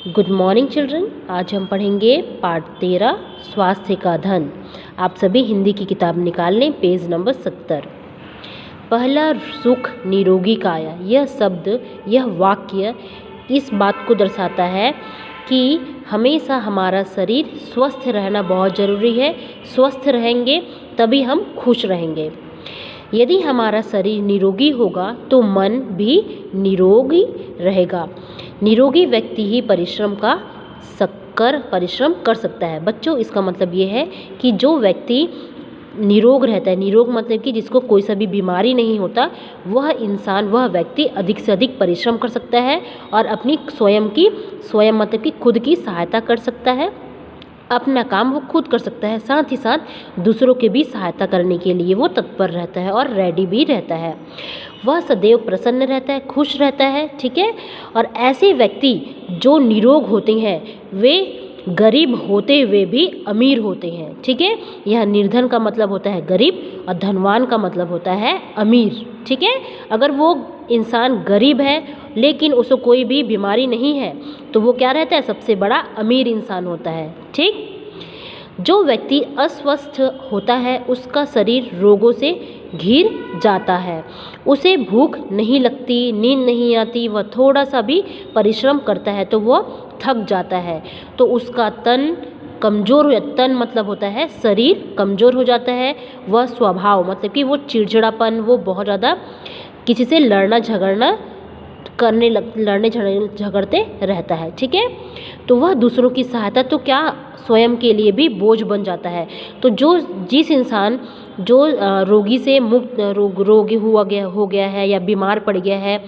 Good morning children. आज हम पढ़ेंगे पाठ 13 स्वास्थ्य का धन। आप सभी हिंदी की किताब निकाल लें, पेज नंबर 70। पहला सुख निरोगी काया। यह शब्द, यह वाक्य इस बात को दर्शाता है कि हमेशा हमारा शरीर स्वस्थ रहना बहुत ज़रूरी है। स्वस्थ रहेंगे तभी हम खुश रहेंगे। यदि हमारा शरीर निरोगी होगा तो मन भी निरोगी रहेगा। निरोगी व्यक्ति ही परिश्रम कर सकता है। बच्चों, इसका मतलब ये है कि जो व्यक्ति निरोग रहता है, निरोग मतलब कि जिसको कोई सा भी बीमारी नहीं होता, वह इंसान, वह व्यक्ति अधिक से अधिक परिश्रम कर सकता है और अपनी स्वयं मतलब कि खुद की सहायता कर सकता है। अपना काम वो खुद कर सकता है, साथ ही साथ दूसरों की भी सहायता करने के लिए वो तत्पर रहता है और रेडी भी रहता है। वह सदैव प्रसन्न रहता है, खुश रहता है। ठीक है। और ऐसे व्यक्ति जो निरोग होते हैं वे गरीब होते हुए भी अमीर होते हैं। ठीक है। यह निर्धन का मतलब होता है गरीब और धनवान का मतलब होता है अमीर। ठीक है। अगर वो इंसान गरीब है लेकिन उसको कोई भी बीमारी नहीं है तो वो क्या रहता है? सबसे बड़ा अमीर इंसान होता है। ठीक। जो व्यक्ति अस्वस्थ होता है उसका शरीर रोगों से घिर जाता है। उसे भूख नहीं लगती, नींद नहीं आती, वह थोड़ा सा भी परिश्रम करता है तो वह थक जाता है, तो उसका तन कमज़ोर, तन मतलब होता है शरीर कमज़ोर हो जाता है। वह स्वभाव मतलब कि वो चिड़चिड़ापन, वो बहुत ज़्यादा किसी से लड़ने झगड़ते रहता है। ठीक है। तो वह दूसरों की सहायता तो क्या, स्वयं के लिए भी बोझ बन जाता है। तो जिस इंसान जो रोगी से मुक्त रोगी हो गया है या बीमार पड़ गया है,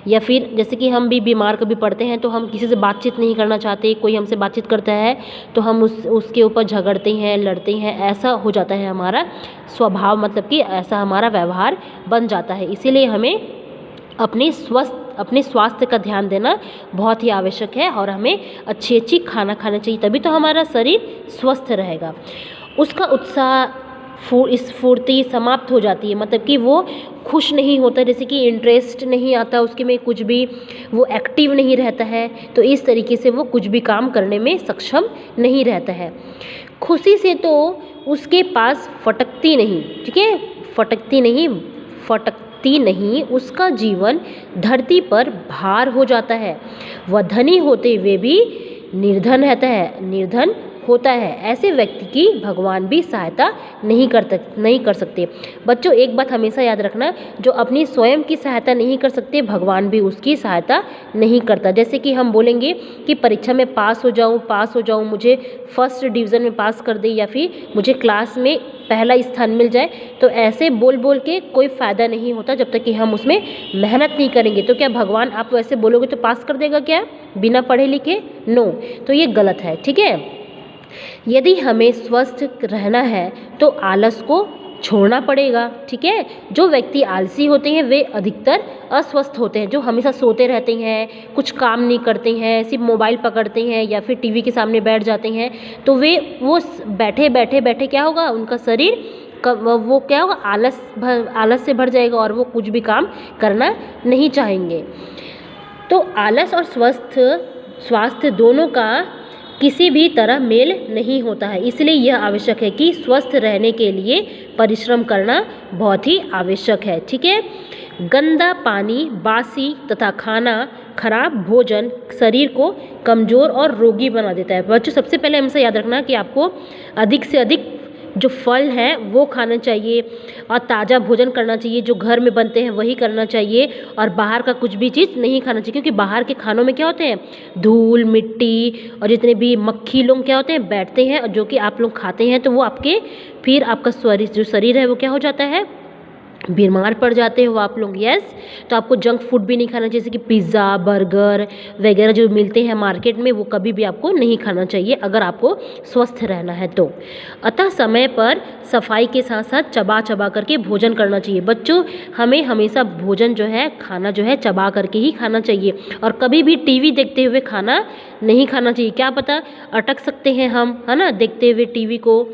या फिर जैसे कि हम भी बीमार कभी पड़ते हैं तो हम किसी से बातचीत नहीं करना चाहते, कोई हमसे बातचीत करता है तो हम उसके ऊपर झगड़ते हैं, लड़ते हैं। ऐसा हो जाता है हमारा स्वभाव, मतलब कि ऐसा हमारा व्यवहार बन जाता है। इसीलिए हमें अपने स्वास्थ्य का ध्यान देना बहुत ही आवश्यक है और हमें अच्छी खाना खाना चाहिए, तभी तो हमारा शरीर स्वस्थ रहेगा। उसका उत्साह स्फूर्ति समाप्त हो जाती है, मतलब कि वो खुश नहीं होता, जैसे कि इंटरेस्ट नहीं आता उसके में कुछ भी, वो एक्टिव नहीं रहता है, तो इस तरीके से वो कुछ भी काम करने में सक्षम नहीं रहता है। खुशी से तो उसके पास फटकती नहीं, उसका जीवन धरती पर भार हो जाता है। वह धनी होते हुए भी निर्धन होता है। ऐसे व्यक्ति की भगवान भी सहायता नहीं कर सकते। बच्चों, एक बात हमेशा याद रखना, जो अपनी स्वयं की सहायता नहीं कर सकते, भगवान भी उसकी सहायता नहीं करता। जैसे कि हम बोलेंगे कि परीक्षा में पास हो जाऊं, मुझे फर्स्ट डिवीज़न में पास कर दे या फिर मुझे क्लास में पहला स्थान मिल जाए, तो ऐसे बोल के कोई फ़ायदा नहीं होता जब तक कि हम उसमें मेहनत नहीं करेंगे। तो क्या भगवान आप वैसे बोलोगे तो पास कर देगा क्या, बिना पढ़े लिखे? नो, तो ये गलत है। ठीक है। यदि हमें स्वस्थ रहना है तो आलस को छोड़ना पड़ेगा। ठीक है। जो व्यक्ति आलसी होते हैं वे अधिकतर अस्वस्थ होते हैं। जो हमेशा सोते रहते हैं, कुछ काम नहीं करते हैं, सिर्फ मोबाइल पकड़ते हैं या फिर टीवी के सामने बैठ जाते हैं, तो वो बैठे क्या होगा, उनका शरीर वो क्या होगा, आलस से भर जाएगा और वो कुछ भी काम करना नहीं चाहेंगे। तो आलस और स्वास्थ्य दोनों का किसी भी तरह मेल नहीं होता है। इसलिए यह आवश्यक है कि स्वस्थ रहने के लिए परिश्रम करना बहुत ही आवश्यक है। ठीक है। गंदा पानी, बासी तथा खाना, खराब भोजन शरीर को कमज़ोर और रोगी बना देता है। बच्चों, सबसे पहले हमसे याद रखना कि आपको अधिक से अधिक जो फल हैं वो खाना चाहिए और ताज़ा भोजन करना चाहिए, जो घर में बनते हैं वही करना चाहिए, और बाहर का कुछ भी चीज़ नहीं खाना चाहिए, क्योंकि बाहर के खानों में क्या होते हैं, धूल मिट्टी और जितने भी मक्खी लोग क्या होते हैं, बैठते हैं, और जो कि आप लोग खाते हैं तो वो फिर आपका जो शरीर है वो क्या हो जाता है, बीमार पड़ जाते हो आप लोग। यस। तो आपको जंक फूड भी नहीं खाना चाहिए, जैसे कि पिज़्ज़ा, बर्गर वगैरह जो मिलते हैं मार्केट में, वो कभी भी आपको नहीं खाना चाहिए अगर आपको स्वस्थ रहना है तो। अतः समय पर सफाई के साथ साथ चबा करके भोजन करना चाहिए। बच्चों, हमें हमेशा भोजन जो है, खाना जो है, चबा करके ही खाना चाहिए, और कभी भी टीवी देखते हुए खाना नहीं खाना चाहिए। क्या पता अटक सकते हैं हम, है ना, देखते हुए टीवी को।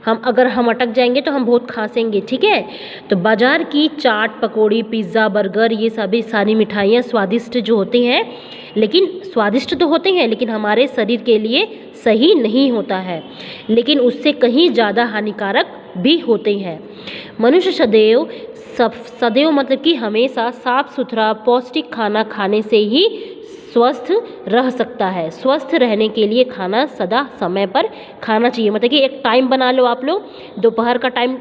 अगर हम अटक जाएंगे तो हम बहुत खांसेंगे। ठीक है। तो बाज़ार की चाट पकौड़ी पिज़्ज़ा बर्गर ये सभी सारी मिठाइयाँ स्वादिष्ट जो होती हैं, लेकिन स्वादिष्ट तो होते हैं लेकिन हमारे शरीर के लिए सही नहीं होता है, लेकिन उससे कहीं ज़्यादा हानिकारक भी होते हैं। मनुष्य सदैव मतलब कि हमेशा साफ सुथरा पौष्टिक खाना खाने से ही स्वस्थ रह सकता है। स्वस्थ रहने के लिए खाना सदा समय पर खाना चाहिए, मतलब कि एक टाइम बना लो आप लोग, दोपहर का टाइम,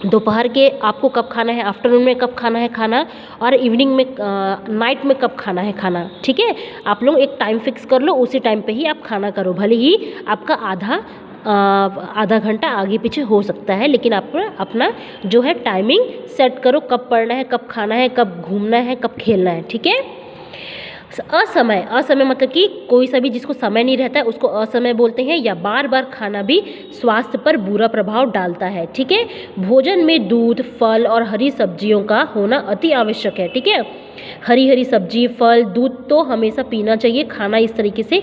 दोपहर के आपको कब खाना है, आफ्टरनून में कब खाना है खाना, और इवनिंग में नाइट में कब खाना है खाना, ठीक है। आप लोग एक टाइम फिक्स कर लो, उसी टाइम पे ही आप खाना करो, भले ही आपका आधा घंटा आगे पीछे हो सकता है, लेकिन आप अपना जो है टाइमिंग सेट करो, कब पढ़ना है, कब खाना है, कब घूमना है, कब खेलना है, ठीक है। असमय मतलब कि कोई सा भी जिसको समय नहीं रहता है उसको असमय बोलते हैं, या बार बार खाना भी स्वास्थ्य पर बुरा प्रभाव डालता है, ठीक है। भोजन में दूध, फल और हरी सब्जियों का होना अति आवश्यक है, ठीक है। हरी सब्जी, फल, दूध तो हमेशा पीना चाहिए। खाना इस तरीके से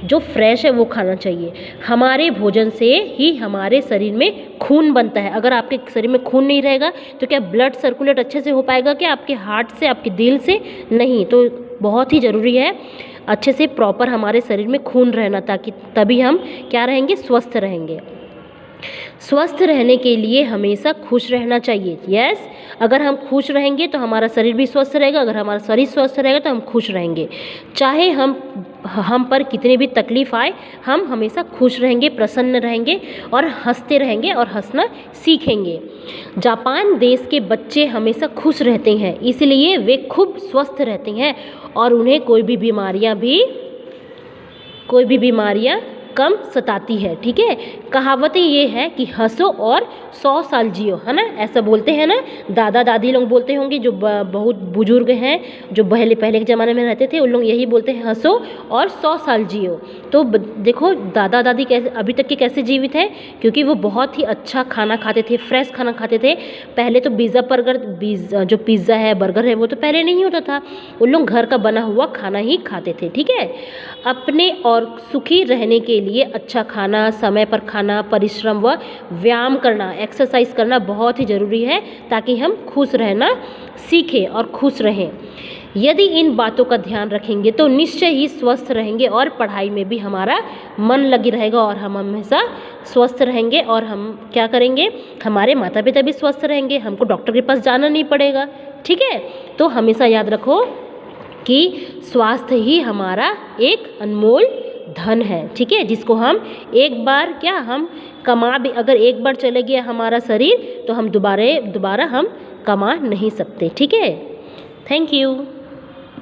जो फ्रेश है वो खाना चाहिए। हमारे भोजन से ही हमारे शरीर में खून बनता है। अगर आपके शरीर में खून नहीं रहेगा तो क्या ब्लड सर्कुलेट अच्छे से हो पाएगा क्या आपके हार्ट से, आपके दिल से? नहीं। तो बहुत ही ज़रूरी है अच्छे से प्रॉपर हमारे शरीर में खून रहना, ताकि तभी हम क्या रहेंगे, स्वस्थ रहेंगे। स्वस्थ रहने के लिए हमेशा खुश रहना चाहिए। यस, अगर हम खुश रहेंगे तो हमारा शरीर भी स्वस्थ रहेगा, अगर हमारा शरीर स्वस्थ रहेगा तो हम खुश रहेंगे। चाहे हम पर कितनी भी तकलीफ आए, हम हमेशा खुश रहेंगे, प्रसन्न रहेंगे और हंसते रहेंगे और हंसना सीखेंगे। जापान देश के बच्चे हमेशा खुश रहते हैं, इसलिए वे खूब स्वस्थ रहते हैं और उन्हें कोई भी बीमारियां कम सताती है, ठीक है। कहावतें ये है कि हंसो और 100 साल जियो, है ना, ऐसा बोलते हैं ना, दादा दादी लोग बोलते होंगे, जो बहुत बुजुर्ग हैं, जो पहले के ज़माने में रहते थे, उन लोग यही बोलते हैं, हंसो और 100 साल जियो। तो देखो दादा दादी कैसे अभी तक के कैसे जीवित हैं, क्योंकि वो बहुत ही अच्छा खाना खाते थे, फ्रेश खाना खाते थे। पहले तो जो पिज़्ज़ा है, बर्गर है, वो तो पहले नहीं होता था, उन लोग घर का बना हुआ खाना ही खाते थे, ठीक है। अपने और सुखी रहने के लिए अच्छा खाना, समय पर खाना, परिश्रम व व्यायाम करना, एक्सरसाइज करना बहुत ही ज़रूरी है, ताकि हम खुश रहना सीखें और खुश रहें। यदि इन बातों का ध्यान रखेंगे तो निश्चय ही स्वस्थ रहेंगे और पढ़ाई में भी हमारा मन लगी रहेगा और हम हमेशा स्वस्थ रहेंगे। और हम क्या करेंगे, हमारे माता पिता भी स्वस्थ रहेंगे, हमको डॉक्टर के पास जाना नहीं पड़ेगा, ठीक है। तो हमेशा याद रखो कि स्वास्थ्य ही हमारा एक अनमोल धन है, ठीक है, जिसको हम एक बार अगर एक बार चले गया हमारा शरीर तो हम दोबारा हम कमा नहीं सकते, ठीक है। Thank you.